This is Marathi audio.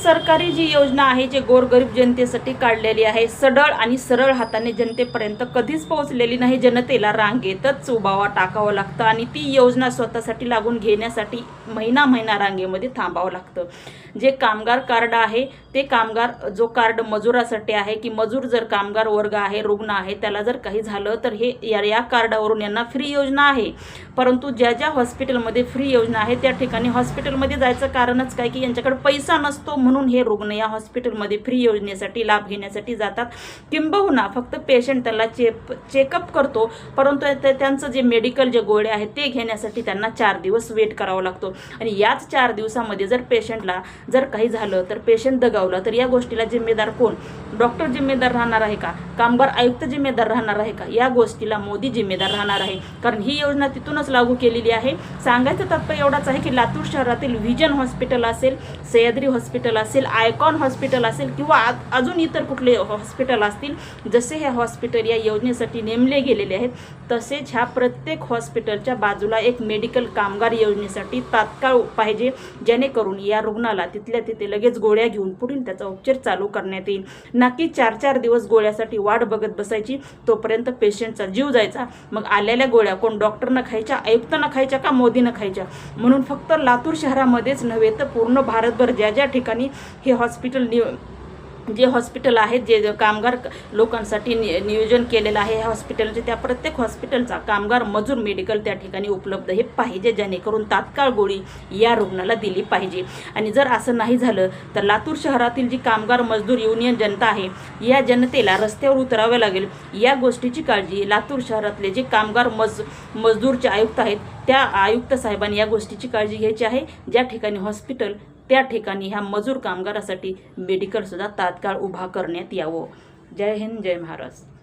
सरकारी जी योजना आहे जे गोरगरीब जनतेसाठी काढलेली आहे, सडळ आणि सरळ हाताने जनतेपर्यंत कधीच पोहोचलेली नाही. जनतेला रांगेतच उभावा टाकावं लागतं आणि ती योजना स्वतःसाठी लागून घेण्यासाठी महिना महिना रांगेमध्ये थांबावं लागतं. जे कामगार कार्ड आहे ते कामगार जो कार्ड मजुरासाठी आहे की मजूर जर कामगार वर्ग आहे, रुग्ण आहे, त्याला जर काही झालं तर हे या कार्डावरून यांना फ्री योजना आहे. परंतु ज्या ज्या हॉस्पिटलमध्ये फ्री योजना आहे त्या ठिकाणी हॉस्पिटलमध्ये जायचं कारणच काय की यांच्याकडे पैसा नसतो, म्हणून हे रुग्ण या हॉस्पिटलमध्ये फ्री योजनेसाठी लाभ घेण्यासाठी जातात. किंबहुना फक्त पेशंट त्याला चेकअप करतो, परंतु त्यांचं जे मेडिकल जे गोळे आहेत ते घेण्यासाठी त्यांना 4 दिवस वेट करावा लागतो. आणि याच 4 दिवसामध्ये जर पेशंटला जर काही झालं तर पेशंट दगावला तर या गोष्टीला जिम्मेदार कोण? डॉक्टर जिम्मेदार राहणार आहे का? कामगार आयुक्त जिम्मेदार राहणार आहे का? या गोष्टीला मोदी जिम्मेदार राहणार आहे, कारण ही योजना तिथूनच लागू केलेली आहे. सांगायचं तात्पर्य एवढाच आहे की लातूर शहरातील व्हिजन हॉस्पिटल असेल, सह्याद्री हॉस्पिटल असेल, आयकॉन हॉस्पिटल असेल किंवा अजून इतर कुठले हॉस्पिटल असतील, जसे हे हॉस्पिटल या योजनेसाठी नेमले गेलेले आहेत तसेच ह्या प्रत्येक हॉस्पिटलच्या बाजूला एक मेडिकल कामगार योजनेसाठी तात्काळ पाहिजे, जेणेकरून या रुग्णाला तिथल्या तिथे लगेच गोळ्या घेऊन पुढील त्याचा उपचार चालू करण्यात येईल. नक्की 4-4 दिवस गोळ्यासाठी वाट बघत बसायची, तोपर्यंत पेशंटचा जीव जायचा. मग आलेल्या गोळ्या कोण डॉक्टरनं खायच्या, आयुक्तांना खायच्या का मोदीनं खायच्या? म्हणून फक्त लातूर शहरामध्येच नव्हे तर पूर्ण भारतभर ज्या ज्या ठिकाणी हे हॉस्पिटल जे हॉस्पिटल आहेत जे कामगार लोकांसाठी नियोजन केलेलं आहे ह्या हॉस्पिटलचे, त्या प्रत्येक हॉस्पिटलचा कामगार मजूर मेडिकल त्या ठिकाणी उपलब्ध हे पाहिजे, जेणेकरून तात्काळ गोळी या रुग्णाला दिली पाहिजे. आणि जर असं नाही झालं तर लातूर शहरातील जी कामगार मजदूर युनियन जनता आहे या जनतेला रस्त्यावर उतरावे लागेल. या गोष्टीची काळजी लातूर शहरातले जे कामगार मजदूरचे आयुक्त आहेत त्या आयुक्त साहेबांनी या गोष्टीची काळजी घ्यायची आहे. ज्या ठिकाणी हॉस्पिटल त्या ठिकाणी ह्या मजूर कामगारासाठी मेडिकल सुद्धा तात्काळ उभा करण्यात यावं. जय हिंद, जय महाराष्ट्र.